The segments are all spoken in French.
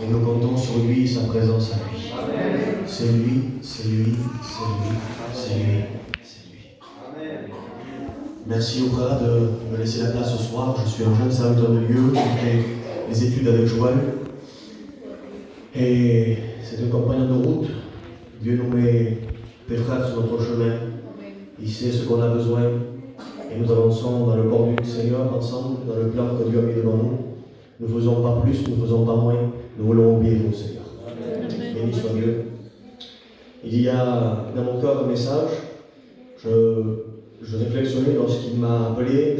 Et nous comptons sur lui et sa présence à lui. C'est lui, c'est lui, c'est lui, c'est lui, c'est lui. Merci au frère de me laisser la place ce soir. Je suis un jeune serviteur de Dieu qui fait les études avec Joël. Et c'est un compagnon de route. Dieu nous met des frères sur notre chemin. Il sait ce qu'on a besoin. Et nous avançons dans le corps du Seigneur ensemble, dans le plan que Dieu a mis devant nous. Nous ne faisons pas plus, nous ne faisons pas moins. Nous voulons obéir au Seigneur. Béni soit Dieu. Il y a dans mon cœur un message. Je réflexionnais lorsqu'il m'a appelé.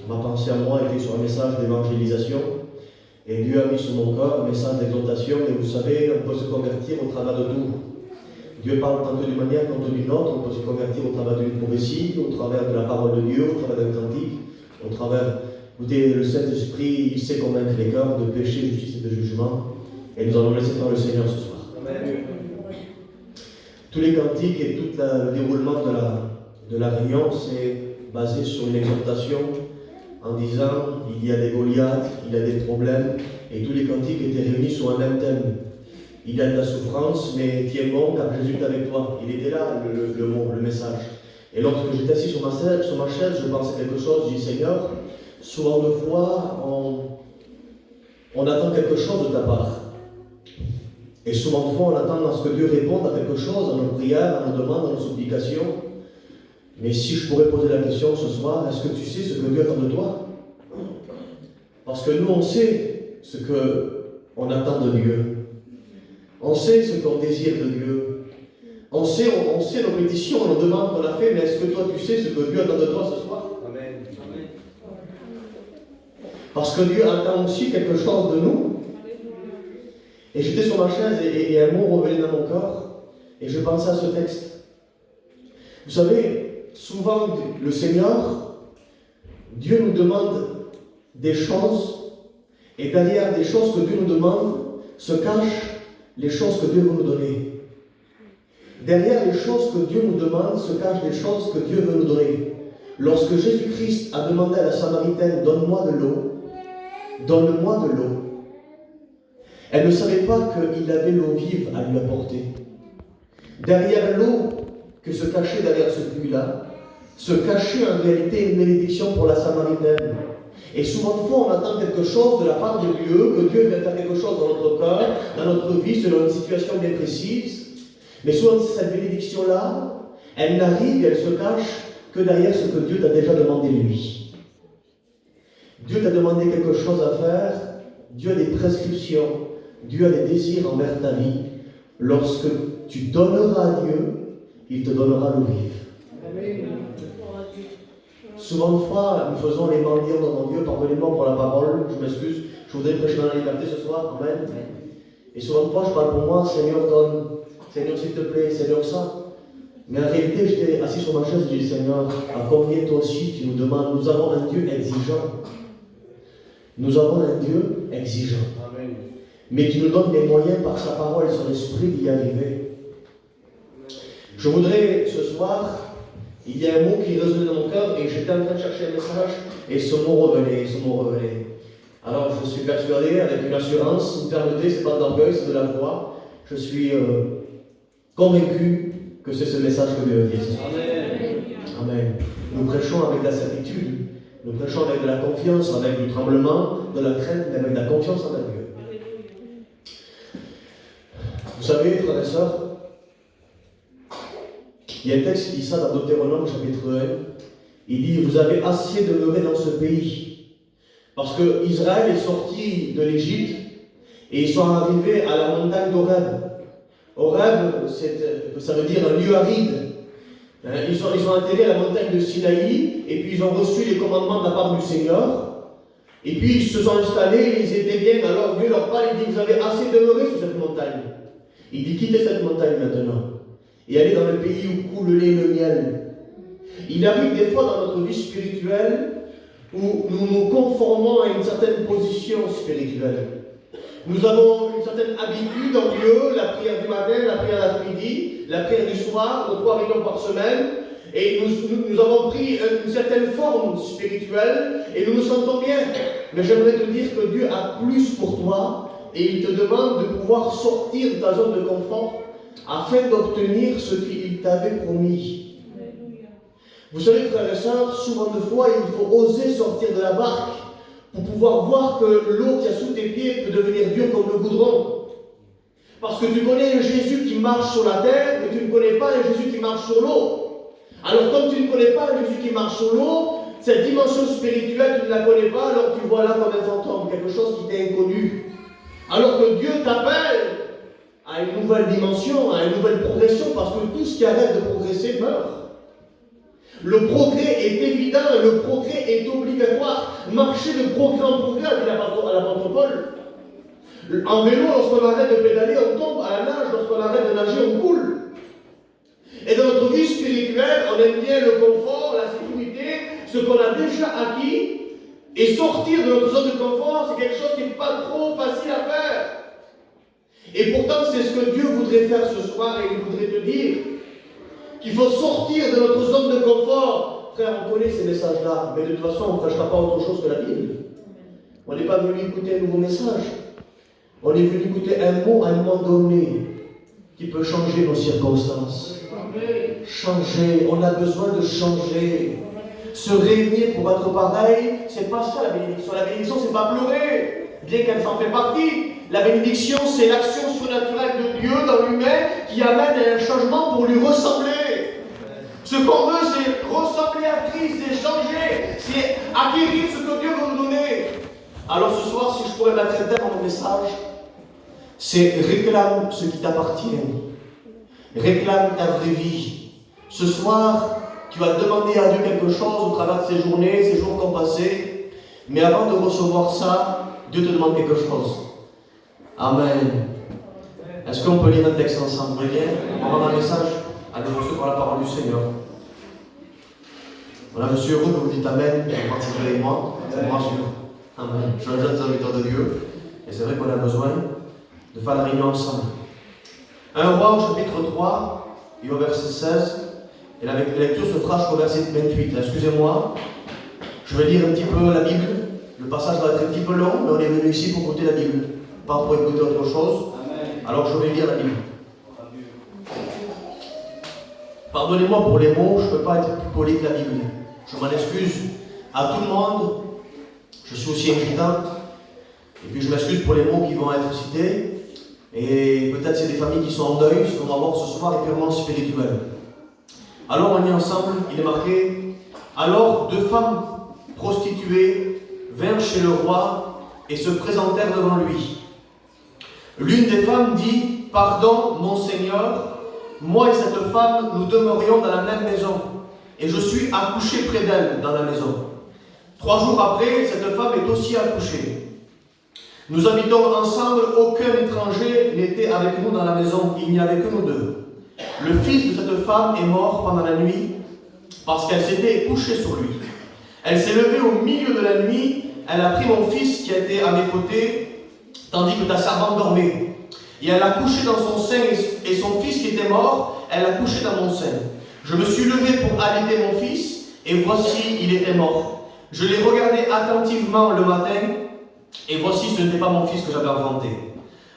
Ma pensée à moi était sur un message d'évangélisation. Et Dieu a mis sur mon cœur un message d'exhortation. Et vous savez, on peut se convertir au travers de tout. Dieu parle tantôt d'une manière, tantôt d'une autre. On peut se convertir au travers d'une prophétie, au travers de la parole de Dieu, au travers d'un cantique, au travers... Écoutez, le Saint-Esprit, il sait convaincre les cœurs de péché, de justice et de jugement. Et nous allons laisser faire le Seigneur ce soir. Amen. Tous les cantiques et tout le déroulement de la réunion, c'est basé sur une exhortation en disant il y a des Goliaths, il y a des problèmes, et tous les cantiques étaient réunis sur un même thème. Il y a de la souffrance, mais tiens bon, car Jésus est avec toi. Il était là, le message. Et lorsque j'étais assis sur ma chaise, je pensais quelque chose, je dis Seigneur, souvent de fois, on attend quelque chose de ta part. Et souvent de fois, on attend à ce que Dieu réponde à quelque chose, à nos prières, à nos demandes, à nos supplications. Mais si je pourrais poser la question ce soir, est-ce que tu sais ce que Dieu attend de toi? Parce que nous, on sait ce qu'on attend de Dieu. On sait ce qu'on désire de Dieu. On sait nos pétitions, nos demandes qu'on a fait, mais est-ce que toi, tu sais ce que Dieu attend de toi ce soir? Amen. Parce que Dieu attend aussi quelque chose de nous. Et j'étais sur ma chaise et un mot revenait dans mon corps. Et je pensais à ce texte. Vous savez, souvent, le Seigneur, Dieu nous demande des choses. Et derrière des choses que Dieu nous demande, se cachent les choses que Dieu veut nous donner. Derrière les choses que Dieu nous demande, se cachent les choses que Dieu veut nous donner. Lorsque Jésus-Christ a demandé à la Samaritaine, donne-moi de l'eau, donne-moi de l'eau, elle ne savait pas qu'il avait l'eau vive à lui apporter. Derrière l'eau que se cachait derrière ce puits-là, se cachait en réalité une bénédiction pour la Samaritaine. Et souvent de fois, on attend quelque chose de la part de Dieu, que Dieu vienne faire quelque chose dans notre cœur, dans notre vie, selon une situation bien précise. Mais souvent, cette bénédiction-là, elle n'arrive et elle se cache que derrière ce que Dieu t'a déjà demandé lui. Dieu t'a demandé quelque chose à faire, Dieu a des prescriptions, Dieu a des désirs envers ta vie. Lorsque tu donneras à Dieu, il te donnera l'eau vive. Amen. Souvent de fois, nous faisons les mendiants devant Dieu, pardonnez-moi pour la parole, je m'excuse, je voudrais prêcher dans la liberté ce soir, amen. Et souvent de fois, je parle pour moi, Seigneur donne, Seigneur s'il te plaît, Seigneur ça. Mais en réalité, j'étais assis sur ma chaise et j'ai dit, Seigneur, à combien toi aussi tu nous demandes? Nous avons un Dieu exigeant. Nous avons un Dieu exigeant. Amen. Mais qui nous donne les moyens par sa parole et son esprit d'y arriver. Je voudrais ce soir, il y a un mot qui résonnait dans mon cœur et j'étais en train de chercher un message et ce mot revenait. Alors je suis persuadé avec une assurance, une fermeté, c'est pas d'orgueil, c'est de la foi. Je suis convaincu que c'est ce message que Dieu veut dire. Amen. Amen. Nous prêchons avec la certitude, nous prêchons avec de la confiance, avec du tremblement, de la crainte, mais avec de la confiance en Dieu. Vous savez, frères et sœurs, il y a un texte qui dit ça dans Deutéronome chapitre 1. Il dit, vous avez assez demeuré dans ce pays. Parce que Israël est sorti de l'Égypte et ils sont arrivés à la montagne d'Horeb. Horeb, ça veut dire un lieu aride. Ils sont atterrés à la montagne de Sinaï et puis ils ont reçu les commandements de la part du Seigneur. Et puis ils se sont installés, ils étaient bien. Alors Dieu leur parle, il dit, vous avez assez demeuré sur cette montagne. Il dit, quittez cette montagne maintenant et allez dans le pays où coule le lait et le miel. Il arrive des fois dans notre vie spirituelle où nous nous conformons à une certaine position spirituelle. Nous avons une certaine habitude en Dieu, la prière du matin, la prière l'après-midi, la prière du soir, nos 3 réunions par semaine. Et nous avons pris une certaine forme spirituelle et nous nous sentons bien. Mais j'aimerais te dire que Dieu a plus pour toi et il te demande de pouvoir sortir de ta zone de confort afin d'obtenir ce qu'il t'avait promis. Vous savez, frères et sœurs, souvent de fois, il faut oser sortir de la barque pour pouvoir voir que l'eau qui est sous tes pieds peut devenir dure comme le goudron. Parce que tu connais un Jésus qui marche sur la terre, mais tu ne connais pas un Jésus qui marche sur l'eau. Alors comme tu ne connais pas un Jésus qui marche sur l'eau, cette dimension spirituelle, tu ne la connais pas, alors tu vois là comme un fantôme, quelque chose qui t'est inconnu. Alors que Dieu t'appelle à une nouvelle dimension, à une nouvelle progression, parce que tout ce qui arrête de progresser meurt. Le progrès est évident, le progrès est obligatoire. Marcher de progrès en progrès, a dit l'apôtre Paul. En vélo, lorsqu'on arrête de pédaler, on tombe. À la nage, lorsqu'on arrête de nager, on coule. Et dans notre vie spirituelle, on aime bien le confort, la sécurité, ce qu'on a déjà acquis. Et sortir de notre zone de confort, c'est quelque chose qui n'est pas trop facile à faire. Et pourtant, c'est ce que Dieu voudrait faire ce soir, et il voudrait te dire qu'il faut sortir de notre zone de confort. Frère, on connaît ces messages-là, mais de toute façon, on ne prêchera pas autre chose que la Bible. On n'est pas venu écouter un nouveau message. On est venu écouter un mot à un moment donné qui peut changer nos circonstances. Changer, on a besoin de changer. Se réunir pour être pareil, c'est pas ça la bénédiction. La bénédiction, c'est pas pleurer, bien qu'elle s'en fait partie. La bénédiction, c'est l'action surnaturelle de Dieu dans l'humain qui amène à un changement pour lui ressembler. Ce qu'on veut, c'est ressembler à Christ, c'est changer, c'est acquérir ce que Dieu veut nous donner. Alors ce soir, si je pourrais mettre un thème dans mon message, c'est réclame ce qui t'appartient. Réclame ta vraie vie. Ce soir, tu vas demander à Dieu quelque chose au travers de ces journées, ces jours qui ont passé. Mais avant de recevoir ça, Dieu te demande quelque chose. Amen. Est-ce qu'on peut lire un texte ensemble? Vous voulez bien? On va rendre un message. Allez recevoir la parole du Seigneur. Voilà, je suis heureux que vous dites Amen, vous participez avec moi. Ça me rassure. Amen. Je suis un jeune serviteur de Dieu. Et c'est vrai qu'on a besoin de faire la réunion ensemble. 1 Roi au chapitre 3 et au verset 16. Et la lecture se fera jusqu'au verset 28. Excusez-moi, je vais lire un petit peu la Bible. Le passage va être un petit peu long, mais on est venu ici pour écouter la Bible, pas pour écouter autre chose. Amen. Alors je vais lire la Bible. Pardonnez-moi pour les mots, je ne peux pas être plus poli que la Bible. Je m'en excuse à tout le monde. Je suis aussi inquiétant. Et puis je m'excuse pour les mots qui vont être cités. Et peut-être c'est des familles qui sont en deuil. Ce qu'on va voir ce soir est purement spirituel. Alors on lit ensemble, il est marqué: alors 2 femmes prostituées vinrent chez le roi et se présentèrent devant lui. L'une des femmes dit: pardon, mon Seigneur, moi et cette femme, nous demeurions dans la même maison, et je suis accouché près d'elle dans la maison. 3 jours après, cette femme est aussi accouchée. Nous habitons ensemble, aucun étranger n'était avec nous dans la maison, il n'y avait que nous deux. Le fils de cette femme est mort pendant la nuit parce qu'elle s'était couchée sur lui. Elle s'est levée au milieu de la nuit, elle a pris mon fils qui était à mes côtés, tandis que ta servante dormait. Et elle l'a couché dans son sein, et son fils qui était mort, elle l'a couché dans mon sein. Je me suis levé pour allaiter mon fils, et voici, il était mort. Je l'ai regardé attentivement le matin, et voici, ce n'était pas mon fils que j'avais enfanté.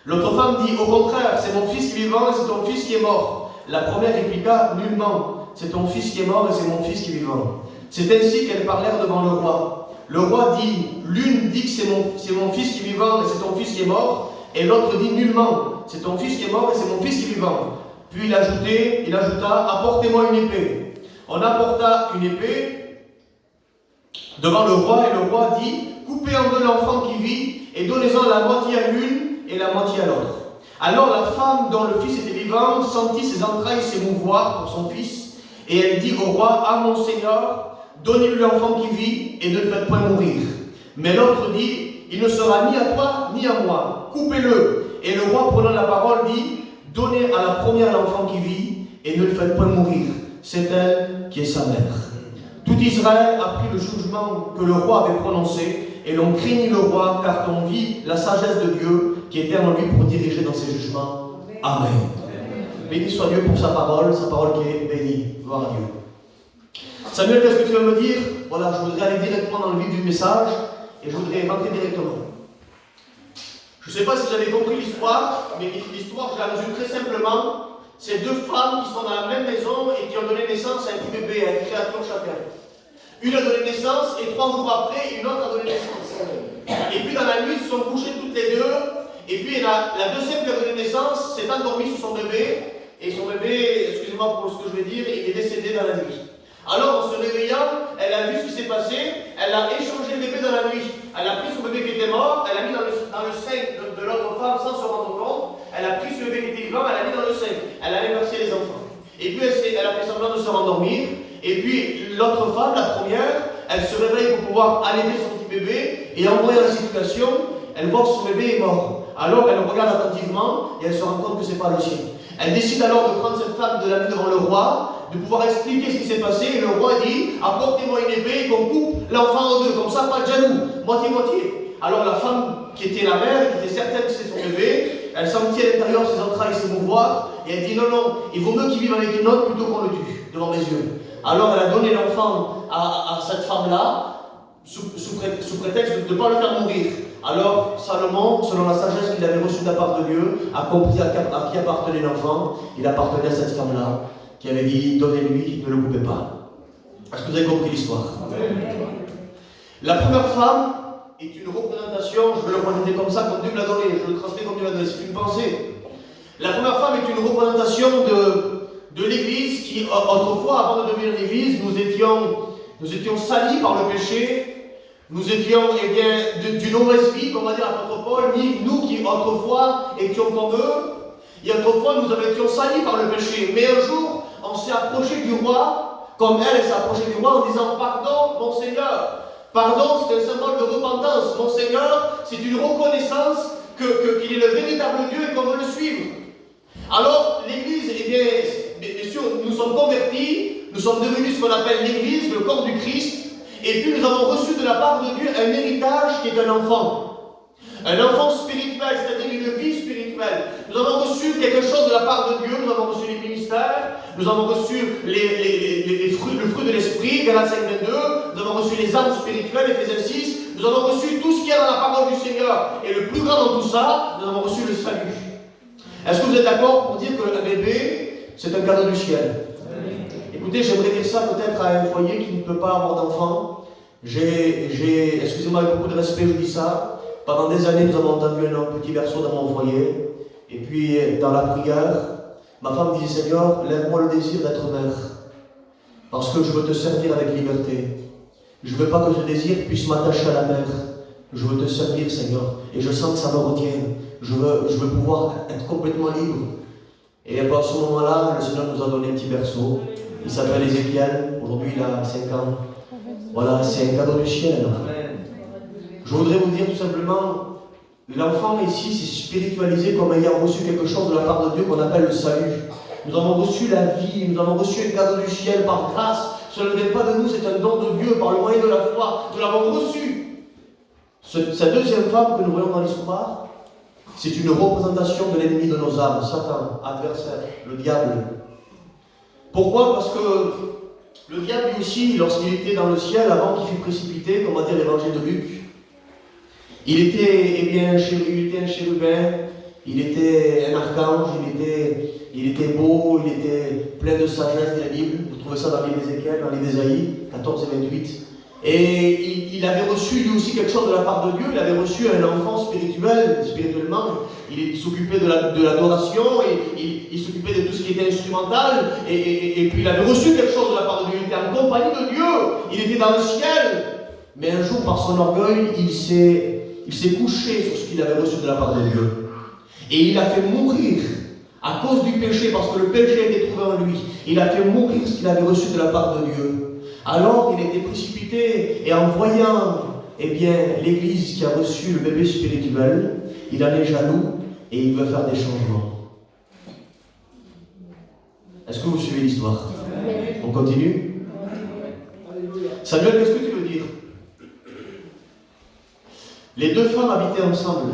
L'autre femme dit: au contraire, c'est mon fils qui est vivant et c'est ton fils qui est mort. La première répliqua: nullement, c'est ton fils qui est mort et c'est mon fils qui est vivant. C'est ainsi qu'elles parlèrent devant le roi. Le roi dit: l'une dit que c'est mon fils qui est vivant et c'est ton fils qui est mort, et l'autre dit: nullement, c'est ton fils qui est mort et c'est mon fils qui est vivant. Puis il ajouta: apportez-moi une épée. On apporta une épée devant le roi, et le roi dit: coupez en deux l'enfant qui vit et donnez-en la moitié à l'une et la moitié à l'autre. Alors la femme dont le fils était vivant sentit ses entrailles s'émouvoir pour son fils, et elle dit au roi: ah mon Seigneur, donnez-lui l'enfant qui vit et ne le faites point mourir. Mais l'autre dit: il ne sera ni à toi ni à moi, coupez-le. Et le roi, prenant la parole, dit: donnez à la première l'enfant qui vit et ne le faites point mourir, c'est elle qui est sa mère. Tout Israël a pris le jugement que le roi avait prononcé, et l'on craignit le roi, car on vit la sagesse de Dieu qui était en lui pour diriger dans ses jugements. Amen. Béni soit Dieu pour sa parole qui est bénie. Gloire à Dieu. Samuel, qu'est-ce que tu veux me dire? Voilà, je voudrais aller directement dans le vif du message, et je voudrais rentrer directement. Je ne sais pas si vous avez compris l'histoire, mais l'histoire, je la résume très simplement. C'est deux femmes qui sont dans la même maison et qui ont donné naissance à un petit bébé, à une créature chacun. Une a donné naissance et 3 jours après, une autre a donné naissance. Et puis dans la nuit, ils se sont couchés toutes les deux. Et puis la deuxième qui a donné naissance s'est endormie sur son bébé. Et son bébé, excusez-moi pour ce que je vais dire, il est décédé dans la nuit. Alors en se réveillant, elle a vu ce qui s'est passé. Elle a échangé le bébé dans la nuit. Elle a pris son bébé qui était mort, elle l'a mis dans le sein de l'autre femme sans se rendre compte. Elle a pris ce bébé qui était vivant, elle l'a mis dans le sein. Elle a inversé les enfants. Et puis elle a fait semblant de se rendormir. Et puis l'autre femme, la première, elle se réveille pour pouvoir allaiter son petit bébé. Et en voyant la situation, elle voit que son bébé est mort. Alors elle regarde attentivement et elle se rend compte que ce n'est pas le sien. Elle décide alors de prendre cette femme, de la mettre devant le roi, de pouvoir expliquer ce qui s'est passé. Et le roi dit, apportez-moi une épée et qu'on coupe l'enfant en deux. Comme ça, pas de jaloux, moitié-moitié. Alors la femme qui était la mère, qui était certaine que c'était son bébé, elle sentit à l'intérieur ses entrailles s'émouvoir. Et elle dit, non, non, il vaut mieux qu'il vive avec une autre plutôt qu'on le tue, devant mes yeux. Alors elle a donné l'enfant à cette femme-là, sous prétexte de ne pas le faire mourir. Alors Salomon, selon la sagesse qu'il avait reçue de la part de Dieu, a compris à qui appartenait l'enfant. Il appartenait à cette femme-là, qui avait dit, donnez-lui, ne le coupez pas. Est-ce que vous avez compris l'histoire? La première femme est une représentation, je vais le présenter comme ça, comme Dieu me l'a donné, je le transmets comme Dieu me l'a donné, c'est une pensée. La première femme est une représentation de l'Église qui, autrefois, avant de devenir l'Église, nous étions salis par le péché, nous étions d'une mauvaise vie, comme va dire l'apôtre Paul, nous qui autrefois étions comme eux, et autrefois nous étions salis par le péché. Mais un jour, on s'est approché du roi, comme elle s'est approchée du roi, en disant, pardon, mon Seigneur. Pardon, c'est un symbole de repentance. Mon Seigneur, c'est une reconnaissance qu'il est le véritable Dieu et qu'on veut le suivre. Alors, l'Église, bien sûr, nous sommes convertis, nous sommes devenus ce qu'on appelle l'Église, le corps du Christ, et puis nous avons reçu de la part de Dieu un héritage qui est un enfant. Un enfant spirituel, c'est-à-dire une vie spirituelle. Nous avons reçu quelque chose de la part de Dieu, nous avons reçu les ministères, nous avons reçu le fruit de l'esprit, Galates 5:22, nous avons reçu les âmes spirituelles, Éphésiens 6, nous avons reçu tout ce qu'il y a dans la parole du Seigneur. Et le plus grand dans tout ça, nous avons reçu le salut. Est-ce que vous êtes d'accord pour dire qu'un bébé, c'est un cadeau du ciel? Écoutez, j'aimerais dire ça peut-être à un foyer qui ne peut pas avoir d'enfant. Excusez-moi, avec beaucoup de respect, je dis ça. Pendant des années, nous avons entendu un petit berceau dans mon foyer. Et puis, dans la prière, ma femme disait, Seigneur, lève-moi le désir d'être mère. Parce que je veux te servir avec liberté. Je ne veux pas que ce désir puisse m'attacher à la terre. Je veux te servir, Seigneur. Et je sens que ça me retient. Je veux pouvoir être complètement libre. Et à ce moment-là, le Seigneur nous a donné un petit berceau. Il s'appelle Ézéchiel. Aujourd'hui, il a 5 ans. Voilà, c'est un cadeau du ciel. Je voudrais vous dire tout simplement, l'enfant ici s'est spiritualisé comme ayant reçu quelque chose de la part de Dieu qu'on appelle le salut. Nous avons reçu la vie, nous avons reçu un cadeau du ciel par grâce. Cela ne vient pas de nous, c'est un don de Dieu par le moyen de la foi. Nous l'avons reçu. Cette deuxième femme que nous voyons dans l'histoire, c'est une représentation de l'ennemi de nos âmes, Satan, adversaire, le diable. Pourquoi? Parce que le diable lui aussi, lorsqu'il était dans le ciel, avant qu'il fût précipité, comme va dire l'évangile de Luc, il était un chérubin, il était un archange, il était beau, il était plein de sagesse de la Bible. Vous trouvez ça dans les d'Ézéchiel, dans les d'Ésaïe, 14 et 28. Et il avait reçu lui aussi quelque chose de la part de Dieu, il avait reçu un enfant spirituellement. Il s'occupait de l'adoration, il s'occupait de tout ce qui était instrumental, et puis il avait reçu quelque chose de la part de Dieu. Il était en compagnie de Dieu, il était dans le ciel. Mais un jour, par son orgueil, il s'est couché sur ce qu'il avait reçu de la part de Dieu. Et il a fait mourir, à cause du péché, parce que le péché était trouvé en lui, il a fait mourir ce qu'il avait reçu de la part de Dieu. Alors il était précipité, et en voyant l'Église qui a reçu le bébé spirituel, il en est jaloux, et il veut faire des changements. Est-ce que vous suivez l'histoire? On continue? Samuel, qu'est-ce que tu veux dire? Les deux femmes habitaient ensemble.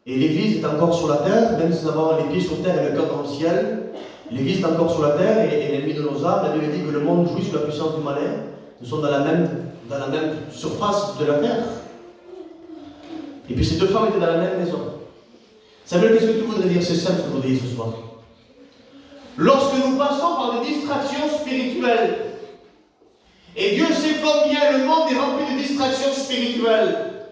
Et l'Église est encore sur la terre, même si nous avons les pieds sur terre et le cœur dans le ciel. L'Église est encore sur la terre et l'ennemi de nos âmes. La Bible dit que le monde jouit sous la puissance du malin. Nous sommes dans la même surface de la terre. Et puis ces deux femmes étaient dans la même maison. Samuel, qu'est-ce que tu voudrais dire? C'est simple ce que je voudrais dire ce soir. Lorsque nous passons par des distractions spirituelles, et Dieu sait combien le monde est rempli de distractions spirituelles,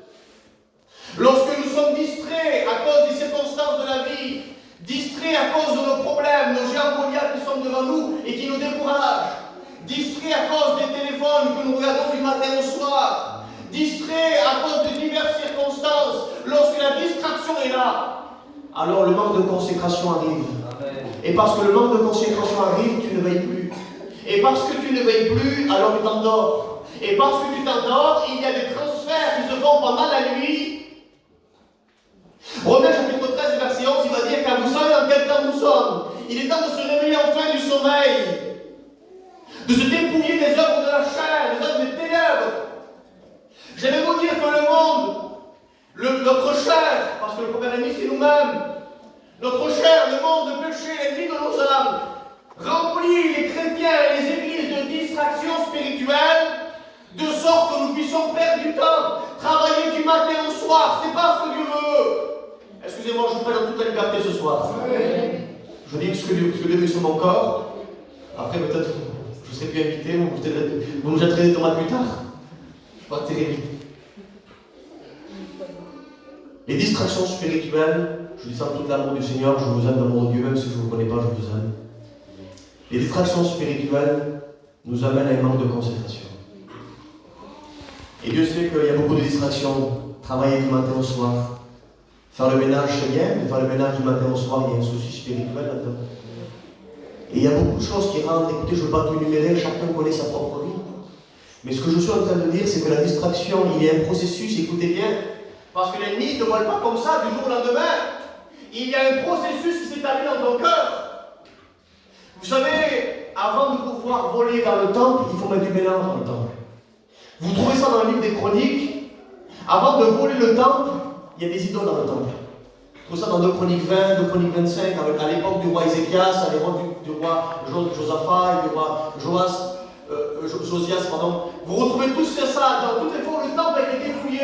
lorsque nous sommes distraits à cause des circonstances de la vie, distraits à cause de nos problèmes, nos géants Goliath qui sont devant nous et qui nous découragent, distraits à cause des téléphones que nous regardons du matin au soir, distraits à cause de diverses circonstances, lorsque la distraction est là, alors le manque de consécration arrive. Amen. Et parce que le manque de consécration arrive, tu ne veilles plus. Et parce que tu ne veilles plus, alors tu t'endors. Et parce que tu t'endors, il y a des transferts qui se font pendant la nuit. Romains chapitre 13, verset 11, il va dire, car vous savez dans quel temps nous sommes. Il est temps de se réveiller enfin du sommeil, de se dépouiller des œuvres de la chair, des œuvres des ténèbres. J'aime vous dire que le monde, notre chair, parce que le premier ennemi c'est nous-mêmes, notre chair, le monde, le péché, l'ennemi de nos âmes, remplit les chrétiens et les églises de distractions spirituelles, de sorte que nous puissions perdre du temps, travailler du matin au soir. C'est pas ce que Dieu veut. Excusez-moi, je vous parle en toute la liberté ce soir. Je dis ce que Dieu veut sur mon corps. Après, peut-être, je ne serai plus invité, vous me jetterez des tomates plus tard. Je ne vais pas très vite. Les distractions spirituelles, je dis ça en tout l'amour du Seigneur, je vous aime d'amour de Dieu, même si je ne vous connais pas, je vous aime. Les distractions spirituelles nous amènent à un manque de consécration. Et Dieu sait qu'il y a beaucoup de distractions. Travailler du matin au soir. Faire le ménage, c'est bien, mais faire le ménage du matin au soir, il y a un souci spirituel là-dedans. Et il y a beaucoup de choses qui rentrent. Écoutez, je ne veux pas tout énumérer, chacun connaît sa propre vie. Mais ce que je suis en train de dire, c'est que la distraction, il y a un processus, écoutez bien, parce que l'ennemi ne te vole pas comme ça du jour au lendemain. Il y a un processus qui s'établit dans ton cœur. Vous savez, avant de pouvoir voler dans le temple, il faut mettre du mélange dans le temple. Vous trouvez ça dans le livre des Chroniques. Avant de voler le temple, il y a des idoles dans le temple. Vous trouvez ça dans 2 Chroniques 20, 2 Chroniques 25, à l'époque du roi Ézéchias, à l'époque du roi Josaphat, du roi Josias, pardon. Vous retrouvez tout ça. Dans toutes les fois où le temple a été dépouillé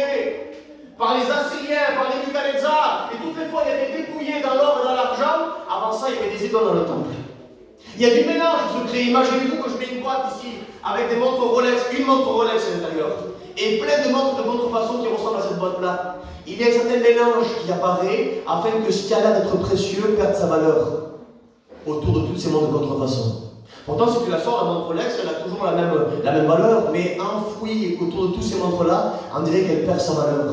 par les Assyriens, par les Nebuchadnezzar, et toutes les fois il a été dépouillé dans l'or et dans l'argent. Avant ça, il y avait des idoles dans le temple. Il y a du mélange qui se crée. Imaginez-vous que je mets une boîte ici avec des montres Rolex, une montre Rolex à l'intérieur, et plein de montres de contrefaçon qui ressemblent à cette boîte-là. Il y a un certain mélange qui apparaît afin que ce qui a l'air d'être précieux perde sa valeur autour de toutes ces montres de contrefaçon. Pourtant, si tu la sors, la montre Rolex, elle a toujours la même valeur, mais enfouie autour de tous ces montres-là, on dirait qu'elle perd sa valeur.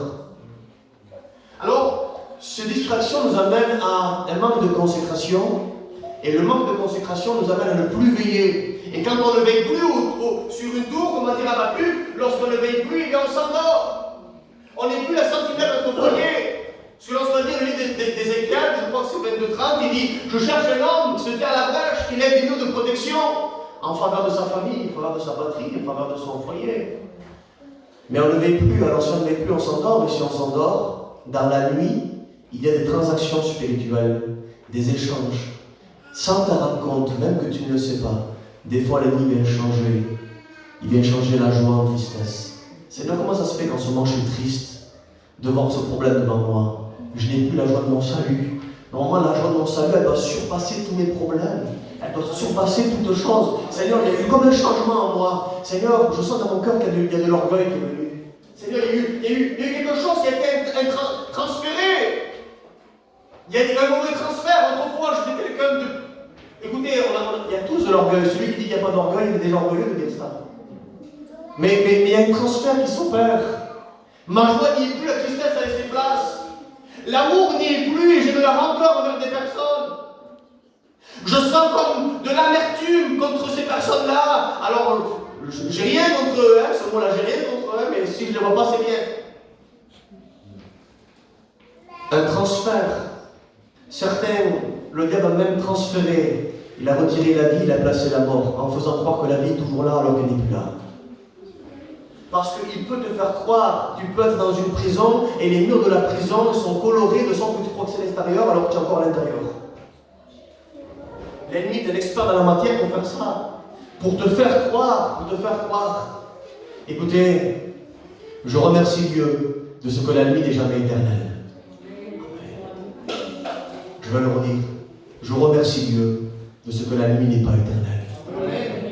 Alors, ces distractions nous amènent à un manque de consécration. Et le manque de consécration nous amène à ne plus veiller. Et quand on ne veille plus sur une tour, comme on dit Habakkuk, lorsqu'on ne veille plus, eh bien on s'endort. On n'est plus à centimètre de notre foyer. Parce que lorsqu'on dit le livre d'Ézéchiel, je crois que c'est 22-30, il dit « Je cherche un homme qui se tient à la brèche, qui lève des nœuds de protection en faveur de sa famille, en faveur de sa patrie, en faveur de son foyer. » Mais on ne veille plus. Alors si on ne veille plus, on s'endort. Mais si on s'endort, dans la nuit, il y a des transactions spirituelles, des échanges. Sans t'en rendre compte, même que tu ne le sais pas, des fois l'ennemi vient changer. Il vient changer la joie en tristesse. Seigneur, comment ça se fait qu'en ce moment je suis triste de voir ce problème devant moi? Je n'ai plus la joie de mon salut. Normalement, la joie de mon salut, elle doit surpasser tous mes problèmes. Elle doit surpasser toutes choses. Seigneur, il y a eu comme un changement en moi. Seigneur, je sens dans mon cœur qu'il y a de l'orgueil qui est venu. Seigneur, il y a eu quelque chose qui a été transféré. Il y a eu un mauvais transfert. Autrefois, j'étais quelqu'un de... Écoutez, il y a tous de l'orgueil. Celui qui dit qu'il n'y a pas d'orgueil, il est déjà orgueilleux de dire ça. Mais il y a un transfert qui s'opère. Ma joie n'y est plus, la tristesse a laissé place. L'amour n'y est plus et j'ai de la rancœur envers des personnes. Je sens comme de l'amertume contre ces personnes-là. Alors, j'ai rien contre eux, hein, ce mot-là, j'ai rien contre eux, mais si je ne les vois pas, c'est bien. Un transfert. Certains, le diable a même transféré. Il a retiré la vie, il a placé la mort, en faisant croire que la vie est toujours là alors qu'elle n'est plus là. Parce qu'il peut te faire croire, tu peux être dans une prison et les murs de la prison sont colorés de sorte que tu crois que c'est l'extérieur alors que tu es encore à l'intérieur. L'ennemi est un expert dans la matière pour faire ça. Pour te faire croire, Écoutez, je remercie Dieu de ce que la nuit n'est jamais éternelle. Je vais le redire. Je remercie Dieu de ce que la nuit n'est pas éternelle.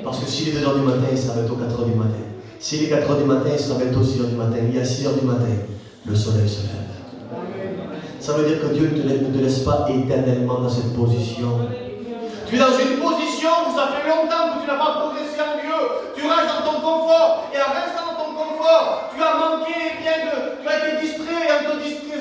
Parce que s'il est 2h du matin, il sera bientôt 4h du matin. S'il est 4h du matin, il sera bientôt 6h du matin. Il y a 6h du matin, le soleil se lève. Ça veut dire que Dieu ne te laisse pas éternellement dans cette position. Tu es dans une position où ça fait longtemps que tu n'as pas progressé en Dieu. Tu restes dans ton confort. Et en restant dans ton confort, tu as manqué tu as été distrait.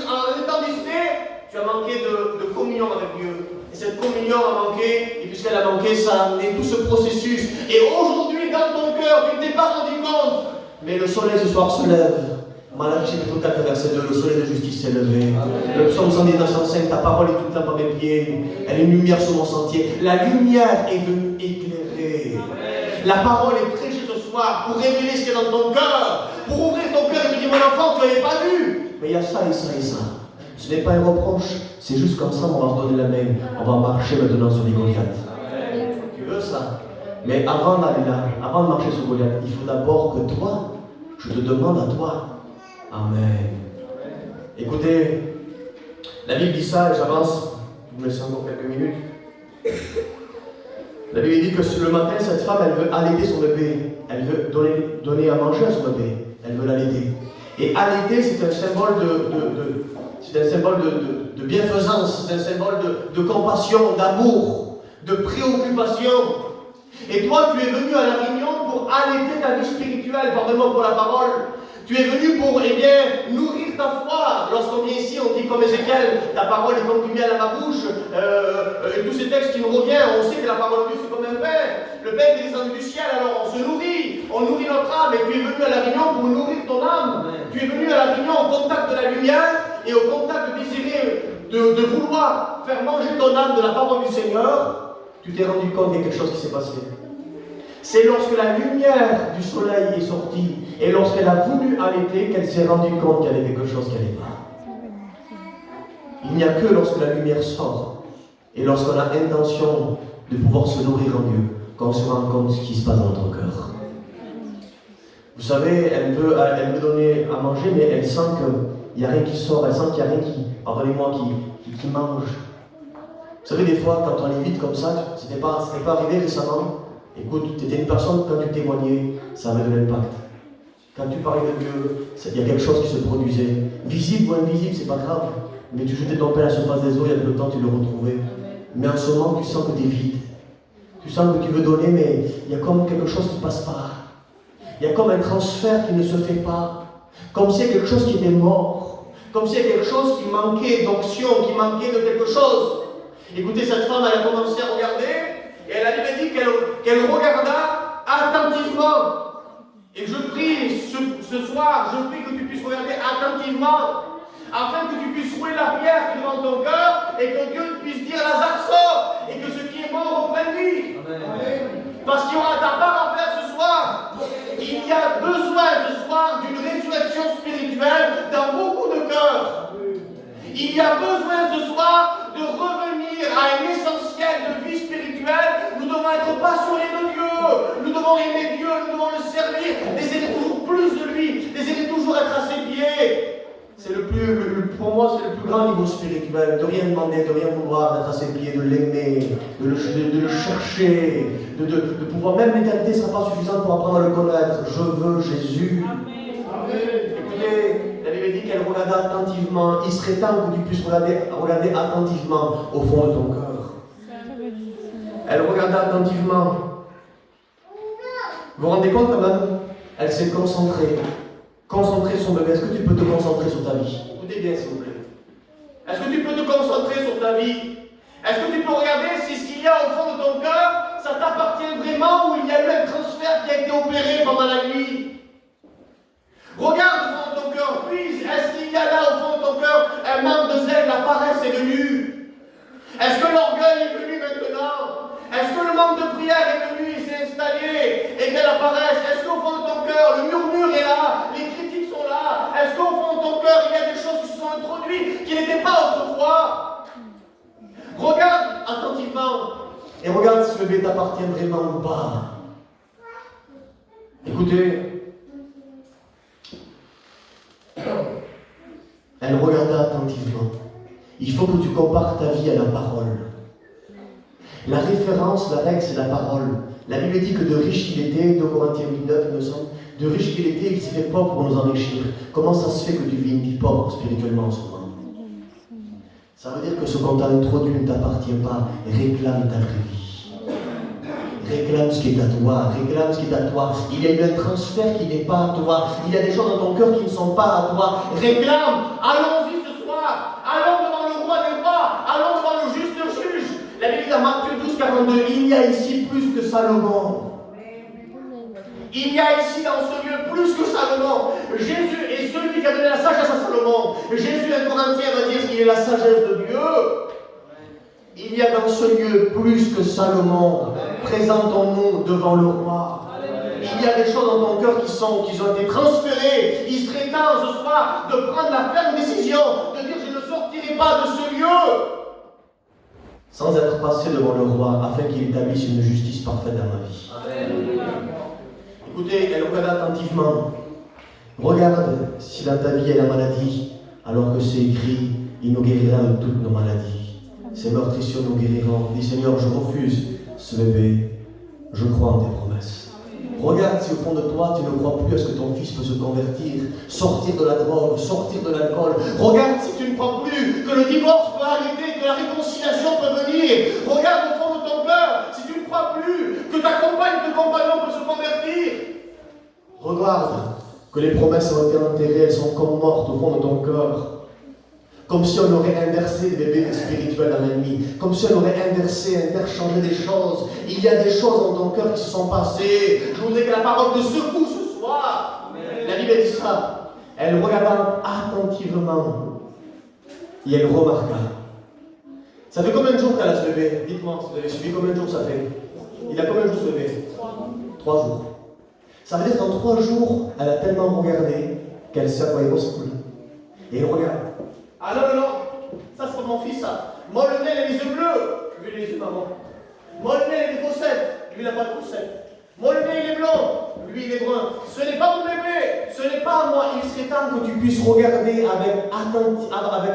En étant distrait, tu as manqué de communion avec Dieu. Et cette communion a manqué. Et puisqu'elle a manqué, ça a amené tout ce processus. Et aujourd'hui, dans ton cœur, tu ne t'es pas rendu compte. Mais le soleil ce soir se lève. Malachie chapitre 4, verset 2, le soleil de justice s'est levé. Le psaume 119, 105, ta parole est toute lampe à mes pieds. Elle est une lumière sur mon sentier. La lumière est venue éclairer. La parole est prêchée ce soir pour révéler ce qu'il y a dans ton cœur. Pour ouvrir ton cœur et te dire, mon enfant, tu n'avais pas vu. Mais il y a ça et ça et ça. Ce n'est pas un reproche. C'est juste comme ça, on va se donner la main. On va marcher maintenant sur les Goliaths. Tu veux ça? Mais avant d'aller là, avant de marcher sur Goliath, il faut d'abord que toi, je te demande à toi. Amen. Écoutez, la Bible dit ça, et j'avance, vous me laissez encore quelques minutes. La Bible dit que le matin, cette femme, elle veut allaiter son bébé. Elle veut donner à manger à son bébé. Elle veut l'allaiter. Et allaiter, c'est un symbole de bienfaisance, c'est un symbole de compassion, d'amour, de préoccupation. Et toi, tu es venu à la réunion pour allaiter ta vie spirituelle, pardonne-moi pour la parole. Tu es venu pour, nourrir ta foi. Lorsqu'on vient ici, on dit comme Ézéchiel, ta parole est comme du miel à ma bouche. Et tous ces textes qui nous reviennent, on sait que la parole de Dieu, c'est comme un pain. Le pain qui est descendu du ciel, alors on se nourrit. On nourrit notre âme. Et tu es venu à la réunion pour nourrir ton âme. Tu es venu à la réunion au contact de la lumière et au contact de désirer de vouloir faire manger ton âme de la parole du Seigneur. Tu t'es rendu compte qu'il y a quelque chose qui s'est passé. C'est lorsque la lumière du soleil est sortie et lorsqu'elle a voulu allaiter qu'elle s'est rendue compte qu'il y avait quelque chose qui n'allait pas. Il n'y a que lorsque la lumière sort et lorsqu'on a intention de pouvoir se nourrir en Dieu qu'on se rend compte de ce qui se passe dans notre cœur. Vous savez, elle veut donner à manger, mais elle sent qu'il n'y a rien qui sort, elle sent qu'il n'y a rien pardonnez-moi, qui mange. Vous savez, des fois, quand on est vite comme ça, ce n'est pas arrivé récemment. Écoute, tu étais une personne, quand tu témoignais, ça avait de l'impact. Quand tu parlais de Dieu, il y a quelque chose qui se produisait. Visible ou invisible, c'est pas grave. Mais tu jetais ton pain à la surface des eaux, il y a peu de temps, tu le retrouvais. Mais en ce moment, tu sens que tu es vide. Tu sens que tu veux donner, mais il y a comme quelque chose qui ne passe pas. Il y a comme un transfert qui ne se fait pas. Comme s'il y a quelque chose qui était mort. Comme s'il y a quelque chose qui manquait d'onction, qui manquait de quelque chose. Écoutez, cette femme, elle a commencé à regarder. Et elle a dit qu'elle regarda attentivement. Et je prie ce soir, je prie que tu puisses regarder attentivement, afin que tu puisses rouler la pierre qui est devant ton cœur, et que Dieu puisse dire Lazare sort, et que ce qui est mort reprenne vie. Parce qu'il y aura ta part à faire ce soir. Il y a besoin ce soir d'une résurrection spirituelle dans beaucoup de cœurs. Il y a besoin ce soir de revenir à un essentiel de vie spirituelle. Nous devons être passionnés de Dieu. Nous devons aimer Dieu, nous devons le servir, désirer toujours plus de lui, désirer toujours être à ses pieds. C'est pour moi, c'est le plus grand niveau spirituel. De rien demander, de rien vouloir, d'être à ses pieds, de l'aimer, de le chercher, de pouvoir, même l'éternité ne sera pas suffisante pour apprendre à le connaître. Je veux Jésus. Amen. Écoutez, la Bible dit qu'elle regarda attentivement. Il serait temps que tu puisses regarder attentivement au fond de ton cœur. Elle regarda attentivement. Vous vous rendez compte quand même? Elle s'est concentrée. Concentrer son bébé. Est-ce que tu peux te concentrer sur ta vie? Écoutez bien s'il vous plaît. Est-ce que tu peux te concentrer sur ta vie? Est-ce que tu peux regarder si ce qu'il y a au fond de ton cœur, ça t'appartient vraiment ou il y a eu un transfert qui a été opéré pendant la nuit? Regarde au fond de ton cœur, puis est-ce qu'il y a là au fond de ton cœur un manque de zèle, la paresse est venue? Est-ce que l'orgueil est venu maintenant? Est-ce que le manque de prière est venu, il s'est installé et qu'elle apparaisse? Est-ce qu'au fond de ton cœur, le murmure est là, les critiques sont là? Est-ce qu'au fond de ton cœur, il y a des choses qui se sont introduites qui n'étaient pas autrefois? Regarde attentivement et regarde si ce bébé t'appartient vraiment ou pas. Écoutez, elle regarda attentivement Il faut que tu compares ta vie à la parole. La référence, la règle, c'est la parole. La Bible dit que de riche il était, 2 Corinthiens 8:9, il me semble, de riche qu'il était, il s'est fait pauvre pour nous enrichir. Comment ça se fait que tu vis une vie pauvre spirituellement en ce moment? Ça veut dire que ce qu'on t'a introduit ne t'appartient pas. Réclame ta vraie vie. Réclame ce qui est à toi. Réclame ce qui est à toi. Il y a eu un transfert qui n'est pas à toi. Il y a des choses dans ton cœur qui ne sont pas à toi. Réclame. Allons-y ce soir. Allons devant le roi des rois. Allons devant le juste juge. La Bible dit dans Matthieu 12:42, il y a ici plus que Salomon. Il y a ici dans ce lieu plus que Salomon. Jésus est celui qui a donné la sagesse à Salomon. Jésus, un Corinthien, va dire qu'il est la sagesse de Dieu. Il y a dans ce lieu plus que Salomon. Présentons-nous devant le roi. Il y a des choses dans ton cœur qui ont été transférées. Il serait temps ce soir de prendre la ferme décision, de dire je ne sortirai pas de ce lieu sans être passé devant le roi, afin qu'il établisse une justice parfaite dans ma vie. Amen. Écoutez, elle regarde attentivement. Regarde si dans ta vie il y a la maladie, alors que c'est écrit, il nous guérira de toutes nos maladies. Ces meurtrissures nous guériront. Dis Seigneur, je refuse ce bébé. Je crois en tes promesses. Regarde si au fond de toi, tu ne crois plus à ce que ton fils peut se convertir, sortir de la drogue, sortir de l'alcool. Regarde si tu ne crois plus que le divorce peut arrêter, que la réconciliation peut venir. Regarde au fond de ton cœur si tu ne crois plus que ta compagne, ton compagnon peut se convertir. Regarde que les promesses ont été enterrées, elles sont comme mortes au fond de ton cœur. Comme si on aurait inversé des bébés spirituels dans l'ennemi. Comme si on aurait interchangé des choses. Il y a des choses dans ton cœur qui se sont passées. Je voudrais que la parole te secoue ce soir. Amen. La Bible dit ça. Elle regarda attentivement. Et elle remarqua. Ça fait combien de jours qu'elle a ce bébé? Dites-moi, si vous avez suivi, combien de jours ça fait? Il a combien de jours ce bébé? 3 jours. Ça veut dire qu'en 3 jours, elle a tellement regardé qu'elle sait à quoi il ressemble. Et elle regarde. Ah non, ça c'est pour mon fils, ça. Moi le nez, il a les yeux bleus. Lui, il a les yeux marrons. Moi le nez, il a des fossettes. Lui, il n'a pas de fossettes. Moi le nez, il est blanc. Lui, il est brun. Ce n'est pas mon bébé. Ce n'est pas à moi. Il serait temps que tu puisses regarder avec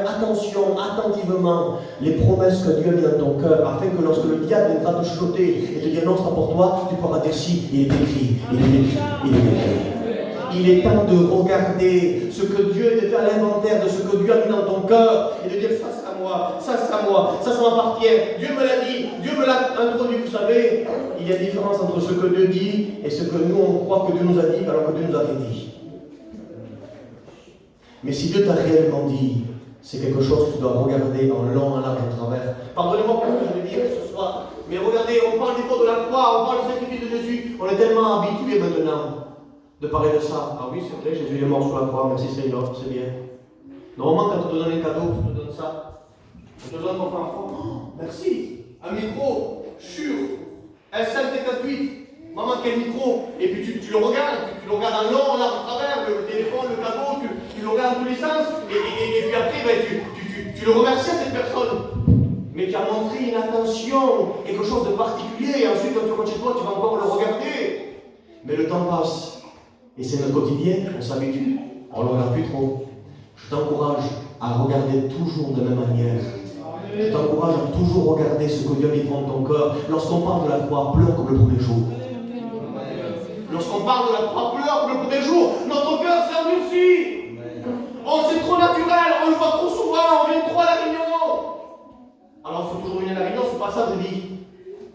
attention, attentivement, les promesses que Dieu a mis dans ton cœur, afin que lorsque le diable viendra te chuchoter et te dire non, ce n'est pas pour toi, tu pourras dire si, il est écrit, il est écrit, il est écrit. Il est temps de regarder ce que Dieu, de faire l'inventaire de ce que Dieu a mis dans ton cœur et de dire ça c'est à moi, ça c'est à moi, ça m'appartient. Dieu me l'a dit, Dieu me l'a introduit. Vous savez, il y a une différence entre ce que Dieu dit et ce que nous on croit que Dieu nous a dit alors que Dieu nous a rien dit. Mais si Dieu t'a réellement dit, c'est quelque chose que tu dois regarder en long, en large, en travers. Pardonnez-moi pour ce que je vais dire ce soir, mais regardez, on parle des fois de la croix, on parle du sacrifice de Jésus, on est tellement habitués maintenant de parler de ça. Ah oui, c'est vrai, Jésus est mort sur la croix, merci Seigneur, c'est bien. Normalement, quand on te donne un cadeau, on te donne ça. On te donne ton enfant. Oh, merci. Un micro, Shure, S558. Maman, quel micro? Et puis tu le regardes, tu le regardes en long, là, au travers, le téléphone, le cadeau, tu le regardes dans tous les sens. Et puis après, ben, tu le remercies à cette personne. Mais tu as montré une attention, quelque chose de particulier. Et ensuite, quand tu rentres chez toi, tu vas encore le regarder. Mais le temps passe. Et c'est notre quotidien, on s'habitue, on ne le regarde plus trop. Je t'encourage à regarder toujours de la même manière. Je t'encourage à toujours regarder ce que Dieu a mis dans ton cœur. Lorsqu'on parle de la croix, pleure comme le premier jour. Lorsqu'on parle de la croix, pleure comme le premier jour. Notre cœur s'est endurci. Oh, c'est trop naturel, on le voit trop souvent, on vient trop à la réunion. Alors il faut toujours venir à la réunion, c'est pas ça que je dis.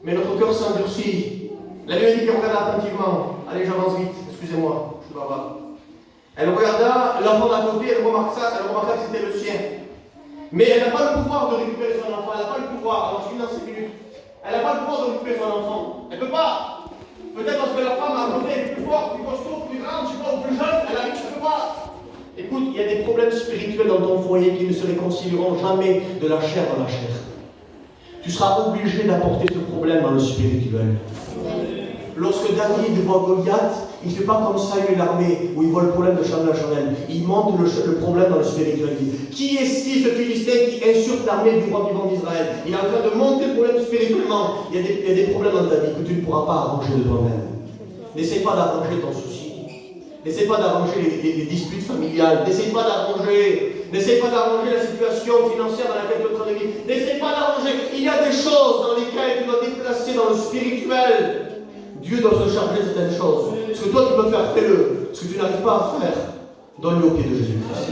Mais notre cœur s'est endurci. La Bible dit qu'elle regarde attentivement. Allez, j'avance vite. Excusez-moi, je suis bavard. Elle regarda l'enfant d'à côté, elle remarqua que c'était le sien. Mais elle n'a pas le pouvoir de récupérer son enfant, elle n'a pas le pouvoir, alors je suis dans 5 minutes. Elle n'a pas le pouvoir de récupérer son enfant. Elle ne peut pas. Peut-être parce que la femme à côté est plus forte, plus costaud, plus grande, je ne sais pas, ou plus jeune, elle arrive, elle ne peut pas. Écoute, il y a des problèmes spirituels dans ton foyer qui ne se réconcilieront jamais de la chair dans la chair. Tu seras obligé d'apporter ce problème dans le spirituel. Lorsque David voit Goliath, il ne fait pas comme Saül et l'armée, où il voit le problème de chamelle à chamelle. Il monte le problème dans le spirituel. Qui est-ce ce Philistin qui insurge l'armée du roi vivant d'Israël? Il est en train de monter le problème spirituellement. Il y a des problèmes dans ta vie que tu ne pourras pas arranger de toi-même. N'essaie pas d'arranger ton souci. N'essaie pas d'arranger les disputes familiales. N'essaie pas d'arranger N'essaye pas d'arranger la situation financière dans laquelle tu es en train de vivre. N'essaye pas d'arranger. Il y a des choses dans lesquelles tu dois déplacer dans le spirituel. Dieu doit se charger de certaines choses. Ce que toi tu peux faire, fais-le. Ce que tu n'arrives pas à faire, donne-le au pied de Jésus-Christ.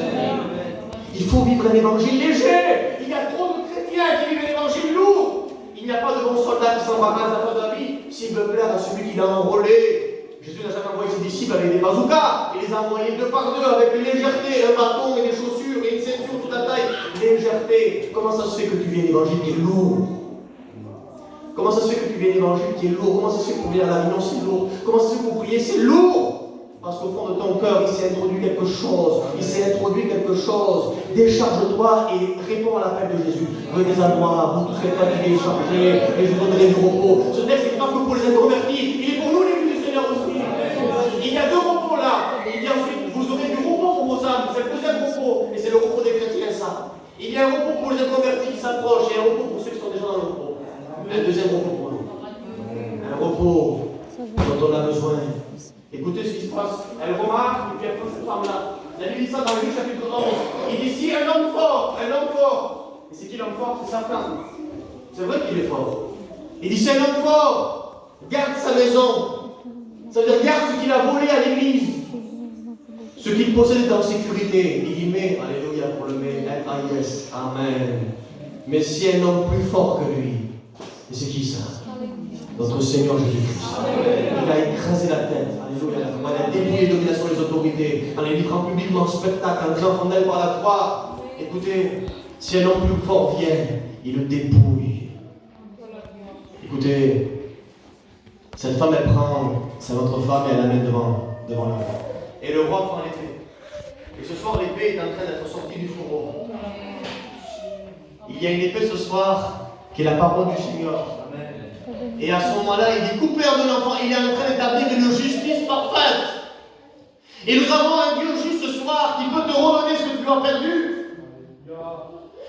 Il faut vivre un évangile léger. Il y a trop de chrétiens qui vivent un évangile lourd. Il n'y a pas de bon soldat qui s'embarrasse à la fin de la vie s'il veut plaire à celui qui l'a enrôlé. Jésus n'a jamais envoyé ses disciples avec des bazookas. Il les a envoyés deux par deux avec une légèreté, un bâton et des chaussures et une ceinture toute la taille. Légèreté. Comment ça se fait que tu vis un évangile qui est lourd? Comment ça se fait que tu vis un évangile qui est lourd? Comment ça se fait que pour venir à la réunion c'est lourd? Comment ça se fait que pour prier c'est lourd? Parce qu'au fond de ton cœur, il s'est introduit quelque chose. Il s'est introduit quelque chose. Décharge-toi et réponds à l'appel de Jésus. Venez à moi, vous tous les fatigués et chargés, et je vous donnerai du repos. Ce texte n'est pas que pour les inconvertis, il est pour nous, l'Église du Seigneur aussi. Il y a deux repos là. Il y a ensuite, vous aurez du repos pour vos âmes. C'est le deuxième repos. Et c'est le repos des chrétiens, ça. Il y a un repos pour les inconvertis qui s'approchent et un repos pour ceux qui sont déjà dans le repos. Un deuxième repos pour nous. Un repos dont on a besoin. Écoutez ce qui se passe. Elle remarque, et puis elle prend cette femme-là. La Bible dit ça dans Luc chapitre 11. Il dit si un homme fort. Et c'est qui l'homme fort? C'est Satan. C'est vrai qu'il est fort. Il dit si un homme fort garde sa maison, ça veut dire garde ce qu'il a volé à l'église, ce qu'il possède est en sécurité. Il y met, alléluia pour le M-A-I-S, amen. Mais si un homme plus fort que lui, et c'est qui ça? Notre Seigneur Jésus-Christ. Il a écrasé la tête. Alléluia. Il a dépouillé les dominations des autorités en les livrant publiquement en spectacle, en triomphant d'elle par la croix. Écoutez, si un homme plus fort vient, il le dépouille. Écoutez, cette femme, elle prend sa autre femme et elle la met devant le roi. Et le roi prend l'épée. Et ce soir, l'épée est en train d'être sortie du fourreau. Il y a une épée ce soir qui est la parole du Seigneur. Et à ce moment-là, il dit coupeur de l'enfant, il est en train d'établir une justice parfaite. Et nous avons un Dieu juste ce soir qui peut te redonner ce que tu as perdu.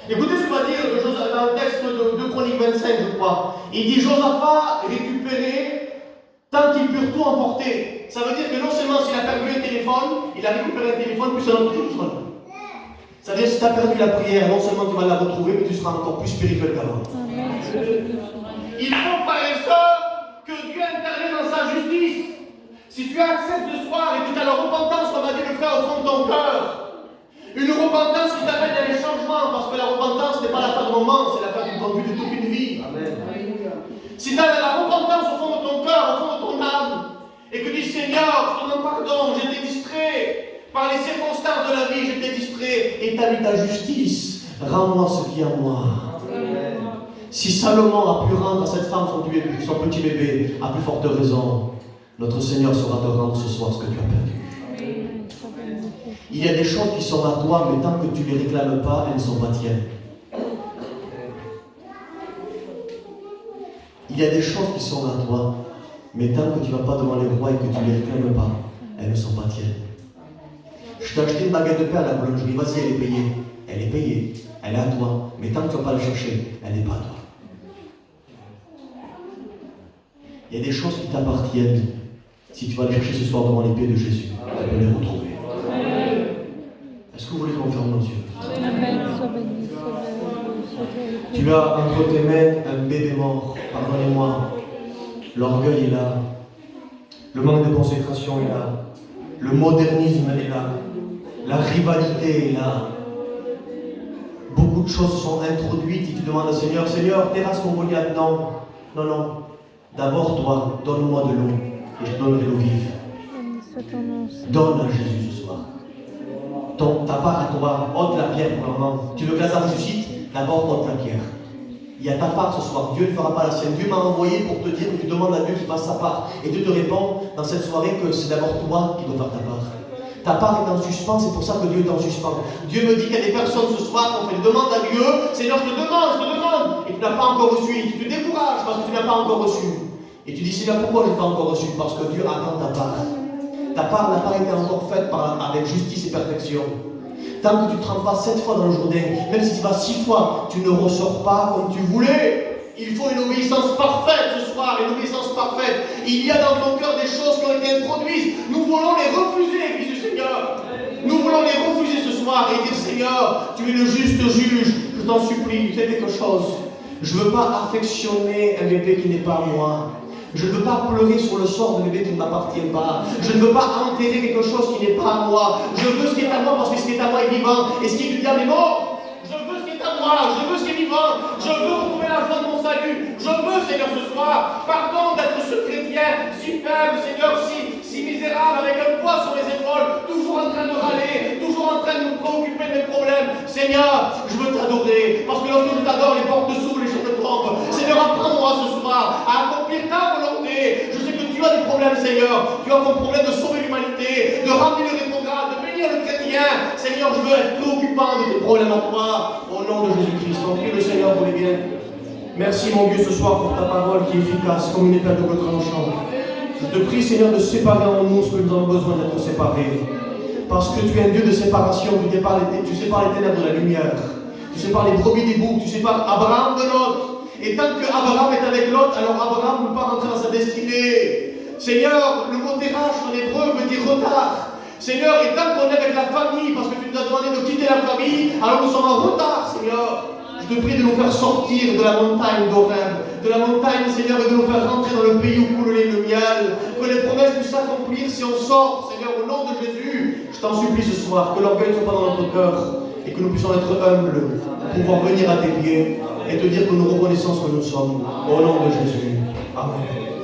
Écoutez ce qu'il va dire dans le texte de Chronique 25, je crois. Il dit Josaphat récupéré tant qu'ils purent tout emporter. Ça veut dire que non seulement s'il a perdu un téléphone, il a récupéré un téléphone plus un autre téléphone. Ça veut dire que si tu as perdu la prière, non seulement tu vas la retrouver, mais tu seras encore plus spirituel qu'avant. Il faut, frères et sœurs, que Dieu intervienne dans sa justice. Si tu acceptes ce soir et que tu as la repentance, comme a dit le frère, au fond de ton cœur, une repentance qui t'amène à des changements, parce que la repentance n'est pas l'affaire d'un moment, c'est l'affaire d'une conduite de toute une vie. Amen. Si tu as la repentance au fond de ton cœur, au fond de ton âme, et que tu dis Seigneur, je te demande pardon, j'étais distrait par les circonstances de la vie, j'étais distrait, et tu as mis ta justice, rends-moi ce qui est en moi. Amen. Si Salomon a pu rendre à cette femme son petit bébé, à plus forte raison, notre Seigneur saura te rendre ce soir ce que tu as perdu. Il y a des choses qui sont à toi, mais tant que tu ne les réclames pas, elles ne sont pas tiennes. Il y a des choses qui sont à toi, mais tant que tu ne vas pas devant les rois et que tu ne les réclames pas, elles ne sont pas tiennes. Je t'ai acheté une baguette de pain à la boulangerie, vas-y, elle est payée. Elle est payée, elle est à toi, mais tant que tu ne vas pas la chercher, elle n'est pas à toi. Il y a des choses qui t'appartiennent. Si tu vas les chercher ce soir devant les pieds de Jésus, tu peux les retrouver. Est-ce que vous voulez qu'on ferme nos yeux? Tu as entre tes mains un bébé mort. Pardonnez-moi. L'orgueil est là. Le manque de consécration est là. Le modernisme est là. La rivalité est là. Beaucoup de choses sont introduites et tu demandes au Seigneur, Seigneur, terrasse mon Goliath. Non, non, non. D'abord, toi, donne-moi de l'eau et je donnerai l'eau vive. Donne à Jésus ce soir. Ta part à toi, ôte la pierre pour le moment. Tu veux que Lazare ressuscite? D'abord, ôte la pierre. Il y a ta part ce soir. Dieu ne fera pas la sienne. Dieu m'a envoyé pour te dire que tu demandes à Dieu qu'il fasse sa part. Et Dieu te répond dans cette soirée que c'est d'abord toi qui dois faire ta part. Ta part est en suspens, c'est pour ça que Dieu est en suspens. Dieu me dit qu'il y a des personnes ce soir qui ont fait une demande à Dieu. Seigneur, je te demande. Et tu n'as pas encore reçu. Et tu te décourages parce que tu n'as pas encore reçu. Et tu dis, Seigneur, pourquoi je n'ai pas encore reçu? Parce que Dieu attend ta part. Ta part n'a pas été encore faite avec justice et perfection. Tant que tu ne te rends pas 7 fois dans le Jourdain, même si tu vas 6 fois, tu ne ressors pas comme tu voulais. Il faut une obéissance parfaite ce soir, une obéissance parfaite. Il y a dans ton cœur des choses qui ont été introduites. Nous voulons les refuser, l'Église du Seigneur. Nous voulons les refuser ce soir. soir et dire Seigneur, tu es le juste juge, je t'en supplie, fais quelque chose. Je ne veux pas affectionner un bébé qui n'est pas à moi. Je ne veux pas pleurer sur le sort de bébé qui ne m'appartient pas. Je ne veux pas enterrer quelque chose qui n'est pas à moi. Je veux ce qui est à moi parce que ce qui est à moi est vivant et ce qui est du diable est mort. Je veux ce qui est à moi, je veux ce qui est vivant. Je veux retrouver la joie de mon salut. Je veux, Seigneur, ce soir, pardon d'être ce chrétien si faible, Seigneur, si misérable, avec un poids sur les épaules, toujours en train de râler, toujours en train de me préoccuper de mes problèmes. Seigneur, je veux t'adorer, parce que lorsque je t'adore, les portes s'ouvrent, les choses tombent. Seigneur, apprends-moi ce soir à accomplir ta volonté. Je sais que tu as des problèmes, Seigneur. Tu as comme problème de sauver l'humanité, de ramener le rétrograde, de bénir le chrétien. Seigneur, je veux être préoccupant de tes problèmes à toi. Au nom de Jésus-Christ, on prie le Seigneur pour les biens. Merci, mon Dieu, ce soir pour ta parole qui est efficace comme une épée à double tranchant. Je te prie, Seigneur, de séparer en nous ce que nous avons besoin d'être séparés. Parce que tu es un Dieu de séparation, tu sépares les ténèbres de la lumière. Tu sépares les brebis des boucs, tu sépares Abraham de Lot. Et tant qu'Abraham est avec Lot, alors Abraham ne peut pas rentrer dans sa destinée. Seigneur, le mot terrache en hébreu veut dire retard. Seigneur, et tant qu'on est avec la famille, parce que tu nous as demandé de quitter la famille, alors nous sommes en retard, Seigneur. Je te prie de nous faire sortir de la montagne d'Horeb, de la montagne, Seigneur, et de nous faire rentrer dans le pays où coule le lait et le miel. Que les promesses puissent s'accomplir si on sort, Seigneur, au nom de Jésus. Je t'en supplie ce soir, que l'orgueil ne soit pas dans notre cœur et que nous puissions être humbles pour pouvoir venir à tes pieds et te dire que nous reconnaissons ce que nous sommes. Au nom de Jésus. Amen.